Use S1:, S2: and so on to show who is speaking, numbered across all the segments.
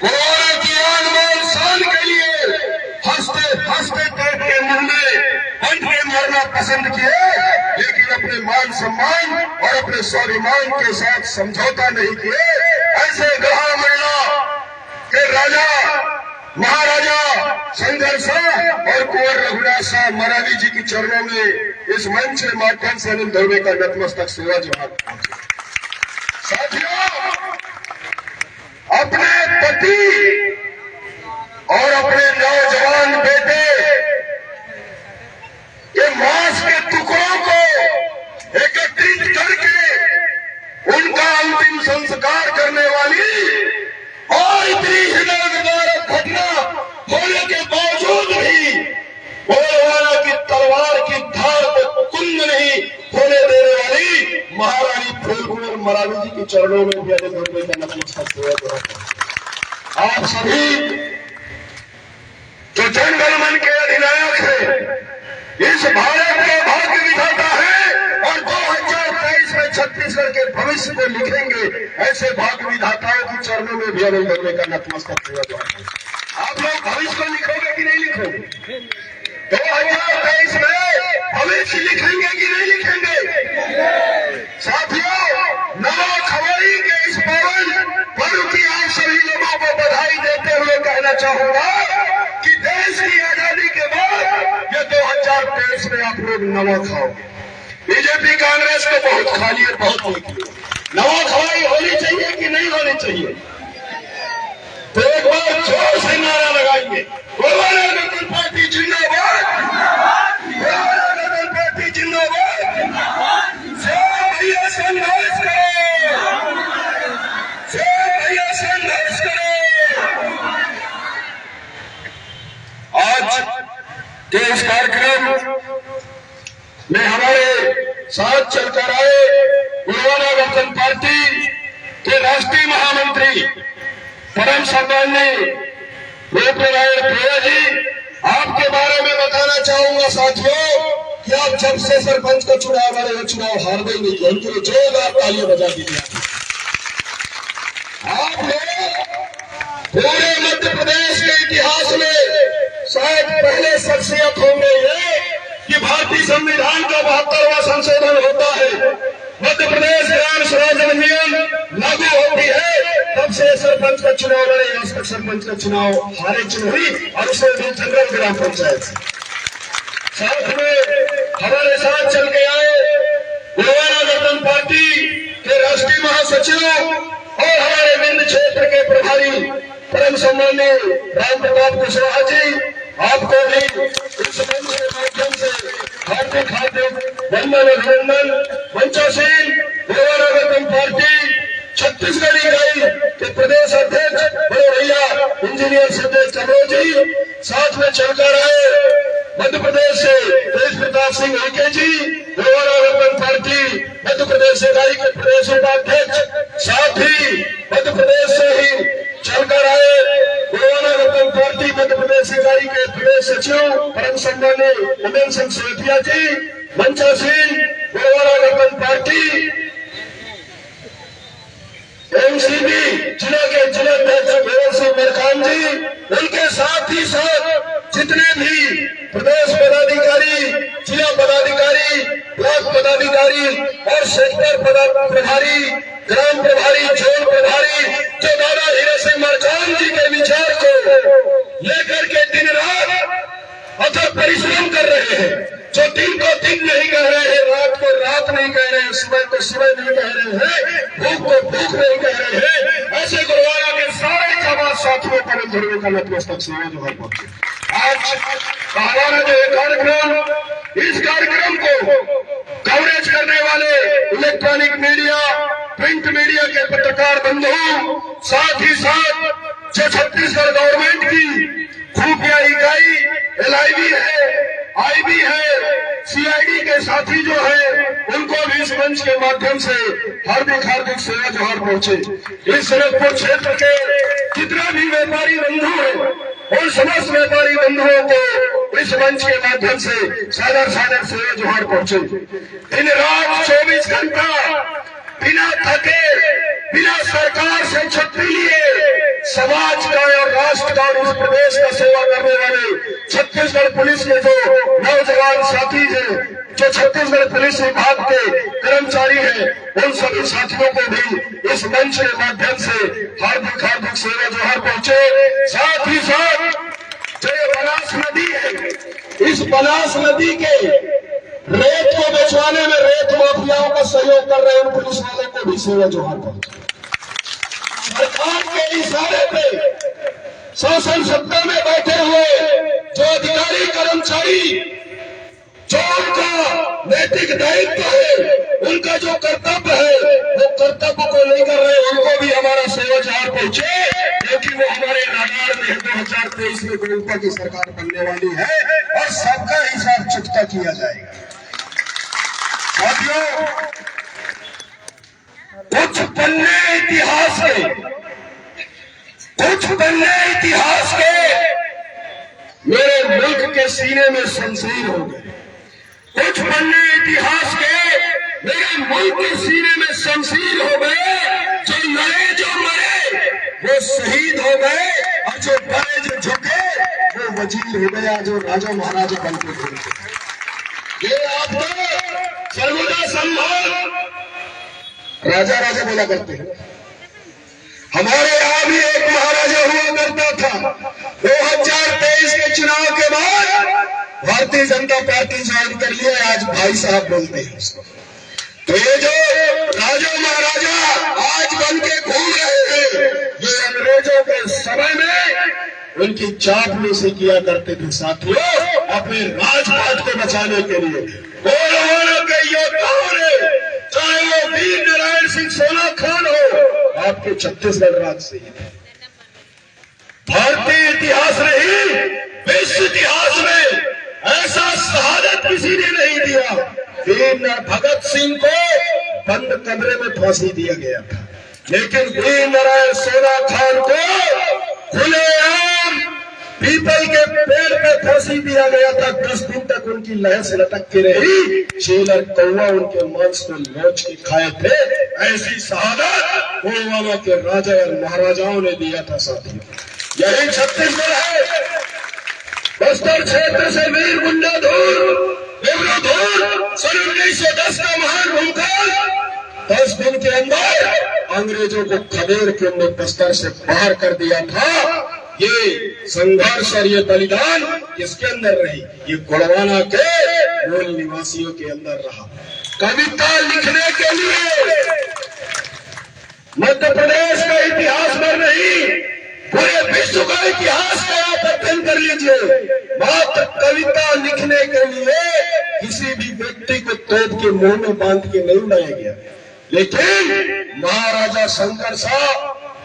S1: Corona की आन बान शान के लिए हंसते हंसते पेट के मुंह में बंद के मरना पसंद किए, लेकिन अपने मान सम्मान और अपने स्वाभिमान के साथ समझौता नहीं किए। ऐसे ग्रह मंडला के राजा महाराजा संघर्ष और कुंवर रघुनाथ शाह मरावी जी के चरणों में इस मंच के माध्यम से अनिल धर्मे का नतमस्तक सेवा जवाब। साथियों, अपने पति और अपने नौजवान बेटे के मांस के टुकड़ों को एकत्रित करके उनका अंतिम संस्कार करने वाली और इतनी हृदय विदारक घटना होने के बावजूद भी भोलेवाला की तलवार की धार को कुंद नहीं होने देने वाली महारानी फूलकुंवर मरावी जी के चरणों में भी अनिल धर्मे का नतमस्तक सेवा। आप सभी जो जनगणमन के अधिनायक हैं, इस भारत के भाग्य विधाता है और 2023 में छत्तीसगढ़ के भविष्य को लिखेंगे, ऐसे भाग्य विधाताओं के चरणों में भी अनिल धर्मे का नतमस्तक सेवा। आप लोग भविष्य को लिखोगे कि नहीं लिखोगे? 2023 में भविष्य लिखेंगे कि नहीं लिखेंगे? साथियों, नवा खवई के इस पवन पर्व की आप सभी लोगों को बधाई देते हुए कहना चाहूंगा कि देश की आजादी के बाद ये 2023 में आप लोग नवा खाओगे। बीजेपी कांग्रेस को बहुत खा लिए, बहुत देखिए। नवा खवाई होनी चाहिए कि नहीं होनी चाहिए? तो एक बार जोर से नारा लगाएंगे, गोलवाला गणतंत्र पार्टी जिंदाबाद, गोलवाला गणतंत्र पार्टी जिंदाबाद। भैया संघर्ष करो, भैया संघर्ष करो। आज के इस कार्यक्रम में हमारे साथ चलकर आए गोलवाला गणतंत्र पार्टी के राष्ट्रीय महामंत्री परम सम्माननीय रूपनारायण प्रिया जी, आपके बारे में बताना चाहूंगा साथियों कि आप जब से सरपंच का चुनाव लड़े, चुनाव हार गई नहीं, उनके लिए जोरदार तालियां बजा दीजिए। आप लोग पूरे मध्य प्रदेश के इतिहास में शायद पहले शख्सियत होंगे ये कि भारतीय संविधान का 72वां संशोधन होता है, मध्य प्रदेश ग्राम स्वराज अधिनियम लागू होती है, तब से सरपंच का चुनाव लड़े। आज तक सरपंच का चुनाव हारे चुनावी और उसे भी जनरल ग्राम पंचायत। साथ में हमारे साथ चल के आए गोलवाला गणतंत्र पार्टी के राष्ट्रीय महासचिव और हमारे विंध्य क्षेत्र के प्रभारी परम सम्माननीय राम प्रताप कुशवाहा जी, आपको भी इस मंच के माध्यम से हार्दिक हार्दिक वंदन अभिनंदन। मंचासीन गोलवाला गणतंत्र पार्टी छत्तीसगढ़ इकाई के प्रदेश अध्यक्ष बड़े भैया इंजीनियर संजय चमो जी, साथ में चलकर आए मध्य प्रदेश से तेज प्रताप सिंह उइके जी, गोलवाला गणतंत्र पार्टी मध्य प्रदेश इकाई के प्रदेश उपाध्यक्ष, साथ ही मध्य प्रदेश से ही चलकर आए गोलवाला गणतंत्र पार्टी मध्य प्रदेश इकाई के प्रदेश सचिव परम सम्माननीय अमित सिंह सेठिया जी, मंचासीन गोलवाला गणतंत्र पार्टी एमसीबी जिला के जिलाध्यक्ष भेवर सिंह मरकाम जी, उनके साथ ही साथ जितने भी प्रदेश पदाधिकारी, जिला पदाधिकारी, ब्लॉक पदाधिकारी और सेक्टर प्रभारी, ग्राम प्रभारी, जोन प्रभारी, जो दादा हीरा सिंह मरकाम जी के विचार को लेकर के दिन रात अथक परिश्रम कर रहे हैं, जो दिन को दिन नहीं कह रहे हैं, रात को रात नहीं कह रहे हैं, सुबह को सुबह नहीं कह रहे हैं, भूख को भूख नहीं कह रहे हैं, ऐसे गोलवाला के सारे जवाब साथियों पर धर्मे का नतमस्तक सेवा जोहर पहुंचे। आज हमारा जो कार्यक्रम, इस कार्यक्रम को कवरेज करने वाले इलेक्ट्रॉनिक मीडिया, प्रिंट मीडिया के पत्रकार बंधु, साथ ही साथ जो छत्तीसगढ़ गवर्नमेंट की खुफिया इकाई LIB है, IB है, CID के साथी जो है, उनको भी इस मंच के माध्यम से हार्दिक हार्दिक सेवा जोहार पहुंचे। इस सड़कपुर क्षेत्र के जितना भी व्यापारी बंधु है, उन समस्त व्यापारी बंधुओं को इस मंच के माध्यम से सादर सादर सेवा जोहार पहुंचे। दिन रात 24 घंटा बिना थके, बिना सरकार से छुट्टी लिए समाज का और राष्ट्र का और इस प्रदेश का सेवा करने वाले छत्तीसगढ़ पुलिस के जो नौजवान साथी हैं, जो छत्तीसगढ़ पुलिस विभाग के कर्मचारी हैं, उन सभी साथियों को भी इस मंच के माध्यम से हार्दिक हार्दिक सेवा जोहार पहुंचे। साथ ही साथ जो ये बनास नदी है, इस बनास नदी के रेत को बचवाने में रेत माफियाओं का सहयोग कर रहे उन पुलिस वालों को भी सेवा जोहार पहुंचे। सरकार के इशारे पे शासन सत्ता में बैठे हुए जो अधिकारी कर्मचारी, जो उनका नैतिक दायित्व है, उनका जो कर्तव्य है, वो कर्तव्य को नहीं कर रहे, उनको भी हमारा सेवा जोहार पहुंचे, क्योंकि वो हमारे राडार में 2023 में गोलपा की सरकार बनने वाली है और सबका हिसाब चुकता किया जाएगा। साथियों, कुछ पन्ने इतिहास के, कुछ पन्ने इतिहास के मेरे मुल्क के सीने में शमशीर हो गए। कुछ पन्ने इतिहास के मेरे मुल्क के सीने में शमशीर हो गए। जो लड़े, जो मरे, वो शहीद हो गए, और जो बड़े, जो झुके, वो वजीर हो गया, जो राजा महाराजा बन के थे। ये आपको सर्वदा सम्मान राजा राजा बोला करते हैं। हमारे यहाँ भी एक महाराजा हुआ करता था। 2023 के चुनाव के बाद भारतीय जनता पार्टी ज्वाइन कर लिया, आज भाई साहब बोलते हैं उसको। तो ये जो राजा महाराजा आज बन के घूम रहे हैं, ये अंग्रेजों के समय में उनकी चापलूसी किया करते थे साथियों, अपने राजपाट को बचाने के लिए। गोलवालों के योद्धाओं ने, चाहे वो वीर नारायण सिंह सोना खान हो, आपके छत्तीसगढ़ राज्य से ही भारतीय इतिहास नहीं, विश्व इतिहास में ऐसा शहादत किसी ने नहीं दिया। वीर भगत सिंह को बंद कमरे में फांसी दिया गया था, लेकिन वीर नारायण सोना खान को खुलेआम पीपल के पेड़ पे फांसी दिया गया था। 10 दिन तक उनकी लहस लटक के रही, चीलर कौवा उनके मांस को नोच के खाए थे। ऐसी शहादत पुलवामा के राजा और महाराजाओं ने दिया था साथियों। यही छत्तीसगढ़ है। बस्तर क्षेत्र से वीर गुंडा धूर सन 1910 का महान भूकंप 10 दिन के अंदर अंग्रेजों को खदेड़ के उन्हें बस्तर से बाहर कर दिया था। ये संघर्ष और ये बलिदान किसके अंदर रही? ये गोलवाना के मूल निवासियों के अंदर रहा। कविता लिखने के लिए मध्य प्रदेश का इतिहास पर नहीं, पूरे विश्व का इतिहास का आप अध्ययन कर लीजिए। मात्र कविता लिखने के लिए किसी भी व्यक्ति को तोप के मुंह में बांध के नहीं लाया गया, लेकिन महाराजा शंकर शाह,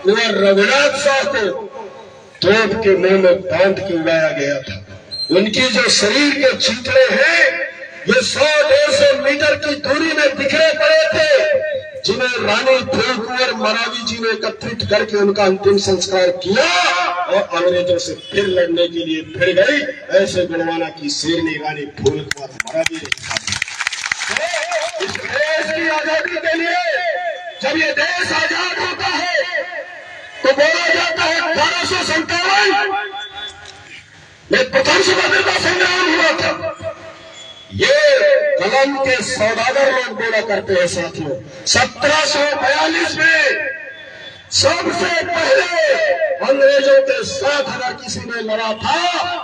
S1: कुंवर रघुनाथ शाह को तोप के मुंह में बांध के उड़ाया गया था। उनकी जो शरीर के चितड़े हैं, ये 100-150 मीटर की दूरी में बिखरे पड़े थे, जिन्हें रानी फूल कुंवर मरावी जी ने एकत्रित करके उनका अंतिम संस्कार किया और अंग्रेजों से फिर लड़ने के लिए फिर गई। ऐसे गोलवाना की शेरनी रानी फूल कुंवर मरावी ने इस देश की आजादी के लिए, जब ये देश आजाद होता है तो बोला जाता है 1857 में प्रथम स्वतंत्रता संग्राम हुआ था। ये कलम के सौदागर लोग बोला करते हैं साथियों। 1742 में सबसे पहले अंग्रेजों के साथ अगर किसी ने लड़ा था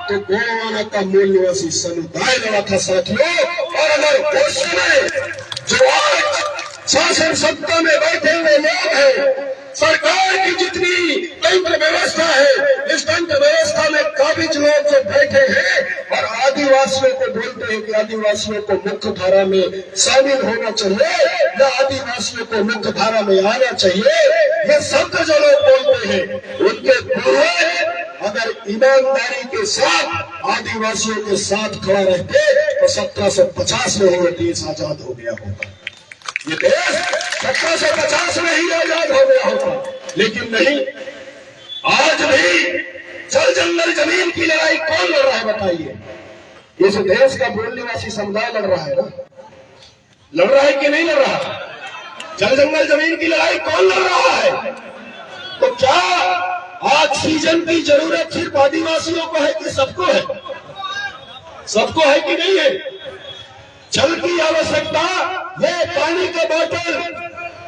S1: तो गोलवाना का मूल निवासी समुदाय लड़ा था साथियों। और अगर उस समय जो आज शासन सत्ता में बैठे हुए लोग हैं, सरकार की जितनी तंत्र व्यवस्था है, इस तंत्र व्यवस्था में काबिज लोग जो बैठे हैं और आदिवासियों को बोलते हैं कि आदिवासियों को मुख्य धारा में शामिल होना चाहिए या आदिवासियों को मुख्य धारा में आना चाहिए, ये शब्द जो लोग बोलते हैं, उनके पूर्वज अगर ईमानदारी के साथ आदिवासियों के साथ खड़ा रहते तो 1750 में ही देश आजाद हो गया होगा। ये देश 1750 में ही आजाद हो गया होगा, लेकिन नहीं। आज भी जल जंगल जमीन की लड़ाई कौन लड़ रहा है बताइए? इस देश का मूल निवासी समुदाय लड़ रहा है ना? लड़ रहा है कि नहीं लड़ रहा? जल जंगल जमीन की लड़ाई कौन लड़ रहा है? तो क्या ऑक्सीजन की जरूरत सिर्फ आदिवासियों को है कि सबको है? सबको है कि नहीं है? जल की आवश्यकता, ये पानी का बोतल,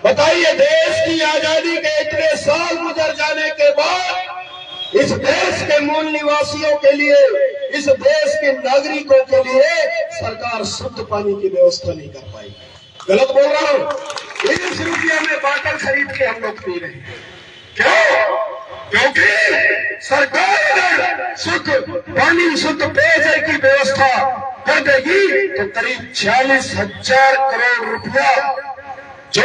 S1: बताइए देश की आजादी के इतने साल गुजर जाने के बाद इस देश के मूल निवासियों के लिए, इस देश के नागरिकों के लिए सरकार शुद्ध पानी की व्यवस्था नहीं कर पाई। गलत बोल रहा हूं? 30 रुपया में बोतल खरीद के हम लोग पी रहे हैं। क्यों? क्योंकि सरकार अगर शुद्ध पानी, शुद्ध पेयजल की व्यवस्था कर देगी तो करीब 46,000 करोड़ रुपया जो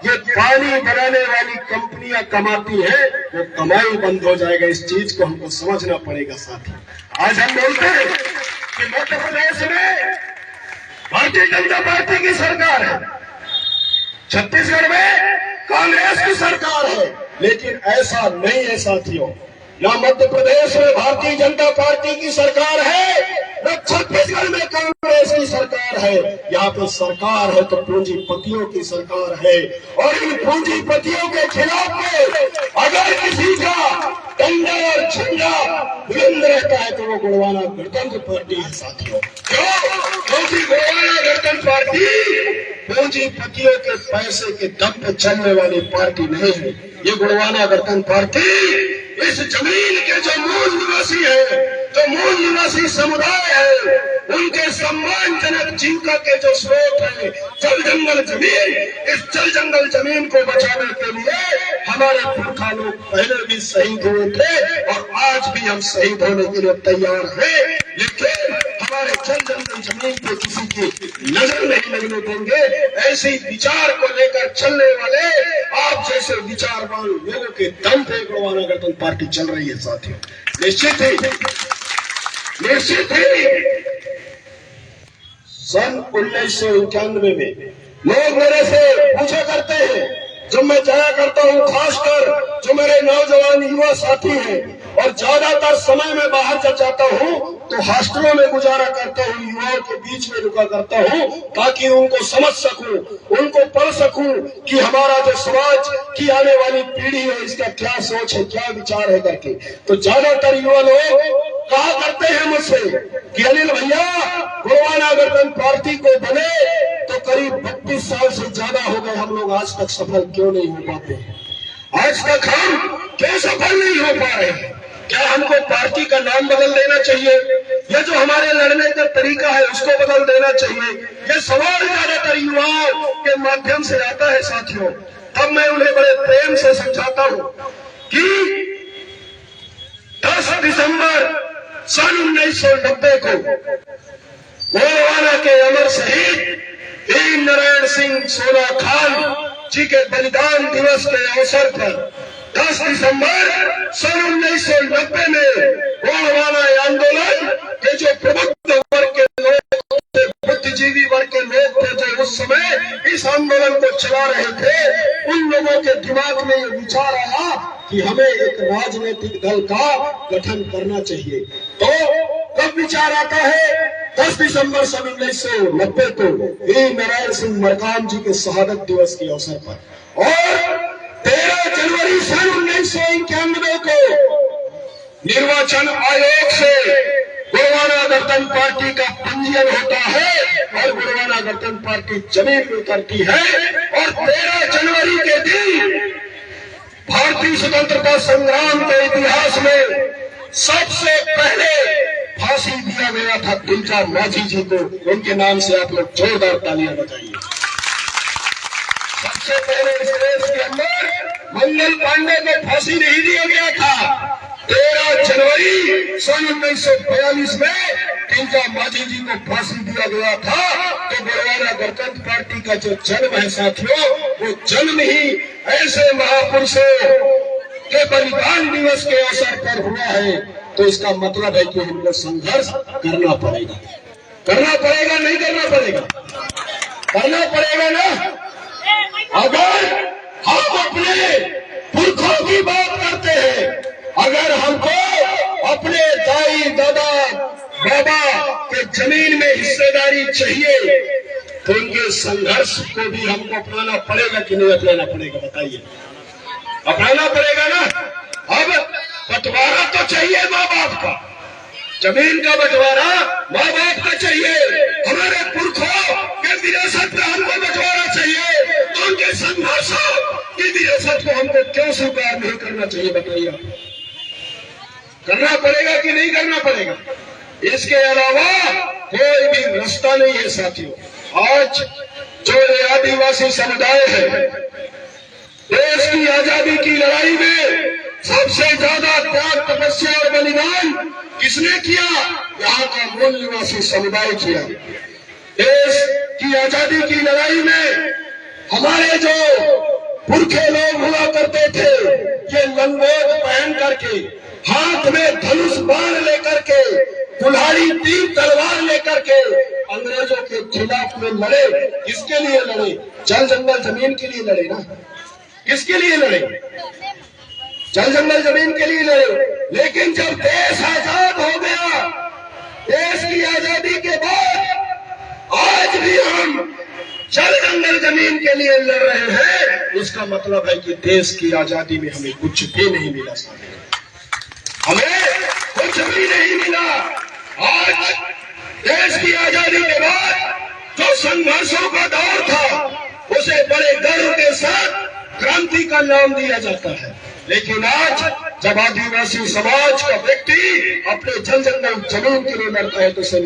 S1: ये पानी बनाने वाली कंपनियां कमाती है, वो कमाई बंद हो जाएगा। इस चीज को हमको समझना पड़ेगा साथी। आज हम बोलते हैं कि मध्य प्रदेश में भारतीय जनता पार्टी की सरकार है, छत्तीसगढ़ में कांग्रेस की सरकार है, लेकिन ऐसा नहीं है साथियों। न मध्य प्रदेश में भारतीय जनता पार्टी की सरकार है, न छत्तीसगढ़ में कांग्रेस की सरकार है। यहाँ पे सरकार है तो पूंजीपतियों की सरकार है, और इन पूंजीपतियों के खिलाफ में अगर किसी का डंडा और झंडा बुलंद रहता है तो वो गोंडवाना गणतंत्र पार्टी है साथियों। क्यों? क्योंकि गोंडवाना गणतंत्र पार्टी पूंजीपतियों के पैसे के दम पे चलने वाली पार्टी नहीं है। ये गोंडवाना गणतंत्र पार्टी इस जमीन के जो मूल निवासी है, जो मूल निवासी समुदाय है, उनके सम्मानजनक जीविका के जो स्रोत है जल जंगल जमीन, इस जल जंगल जमीन को बचाने के लिए हमारे पुरखा लोग पहले भी शहीद हुए थे और आज भी हम शहीद होने के लिए तैयार हैं। लेकिन हमारे जल जंगल जमीन पे किसी की नजर नहीं लगने देंगे। ऐसे विचार को लेकर चलने वाले आप जैसे विचारवान लोगों के दम पे गोंडवाना गणतंत्र पार्टी चल रही है साथियों। निश्चित ही सन 1991 में लोग मेरे से पूछा करते हैं, जब मैं जाया करता हूं, खासकर जो मेरे नौजवान युवा साथी हैं, और ज्यादातर समय में बाहर जब जाता हूं तो हॉस्टलों में गुजारा करता हूं, युवाओं के बीच में रुका करता हूं ताकि उनको समझ सकूं, उनको पढ़ सकूं कि हमारा जो समाज की आने वाली पीढ़ी है इसका क्या सोच है, क्या विचार है करके। तो ज्यादातर युवा लोग कहा करते हैं मुझसे कि अनिल भैया, गोंडवाना गणतंत्र पार्टी को बने तो करीब 32 साल से ज्यादा हो गए, हम लोग आज तक सफल क्यों नहीं हो पाते? आज तक हम क्यों सफल नहीं हो पा रहे हैं? क्या हमको पार्टी का नाम बदल देना चाहिए, या जो हमारे लड़ने का तरीका है उसको बदल देना चाहिए? ये सवाल ज्यादातर युवाओं के माध्यम से आता है साथियों। तब मैं उन्हें बड़े प्रेम से समझाता हूं कि 10 दिसंबर सन 1990 को गोंडवाना के अमर शहीद वीर नारायण सिंह सोना खान जी के बलिदान दिवस के अवसर पर 10 दिसंबर सन 1990 में गोंडवाना आंदोलन के जो प्रबुद्ध वर्ग के लोग थे, बुद्धिजीवी वर्ग के लोग थे, जो उस समय इस आंदोलन को चला रहे थे, उन लोगों के दिमाग में ये विचार आया कि हमें एक राजनीतिक दल का गठन करना चाहिए। तो कब विचार आता है? 10 दिसंबर सन 1990 को वीर नारायण सिंह मरकाम जी के शहादत दिवस के अवसर पर, और 13 जनवरी सन 1991 को निर्वाचन आयोग से गोंडवाना गणतंत्र पार्टी का पंजीयन होता है और गोंडवाना गणतंत्र पार्टी जमीन में उतरती है। और 13 जनवरी के दिन भारतीय स्वतंत्रता संग्राम के इतिहास में सबसे पहले फांसी दिया गया था तिलका माझी जी को। उनके नाम से आप लोग जोरदार तालियां बजाइए। सबसे पहले इस देश के अंदर मंगल पांडे को फांसी नहीं दिया गया था। 13 जनवरी सन 1942 में तिलका माझी जी को फांसी दिया गया था। तो गोंडवाना गणतंत्र पार्टी का जो जन्म है साथियों, वो जन्म ही ऐसे महापुरुषों के बलिदान दिवस के अवसर पर हुआ है। तो इसका मतलब है कि हमको संघर्ष करना पड़ेगा। करना पड़ेगा, नहीं करना पड़ेगा? करना पड़ेगा ना। अगर हम अपने पुरखों की बात करते हैं, अगर हमको अपने दाई दादा बाबा के जमीन में हिस्सेदारी चाहिए तो उनके संघर्ष को भी हमको अपनाना पड़ेगा कि नहीं अपनाना पड़ेगा? बताइए, अपनाना पड़ेगा ना। अब बंटवारा तो चाहिए माँ बाप का, जमीन का बंटवारा माँ बाप का चाहिए, हमारे पुरखों के विरासत का हमको बंटवारा चाहिए, तो उनके संघर्षों की विरासत को हमको क्यों स्वीकार नहीं करना चाहिए? बताइए, करना पड़ेगा कि नहीं करना पड़ेगा? इसके अलावा कोई भी रास्ता नहीं है साथियों। आज जो ये आदिवासी समुदाय है, देश की आजादी की लड़ाई में सबसे ज्यादा त्याग, तपस्या और बलिदान किसने किया? यहाँ का मूल निवासी समुदाय किया। देश की आजादी की लड़ाई में हमारे जो पुरखे लोग हुआ करते थे, ये लंगोट पहन करके, हाथ में धनुष बाण लेकर के, कुल्हाड़ी तीर तलवार लेकर के अंग्रेजों के खिलाफ में लड़े। किसके लिए लड़े? जल जंगल जमीन के लिए लड़े ना। किसके लिए लड़े? जल जंगल जमीन के लिए लड़े। लेकिन जब देश आजाद हो गया, देश की आजादी के बाद आज भी हम जल जंगल जमीन के लिए लड़ रहे हैं, इसका मतलब है कि देश की आजादी में हमें कुछ भी नहीं मिला, हमें कुछ भी नहीं मिला। आज देश की आजादी के बाद जो संघर्षों का दौर था, उसे बड़े गर्व के साथ क्रांति का नाम दिया जाता है। लेकिन आज जब आदिवासी समाज का व्यक्ति अपने जल जंगल जमीन के लिए लड़ता है, तो उसे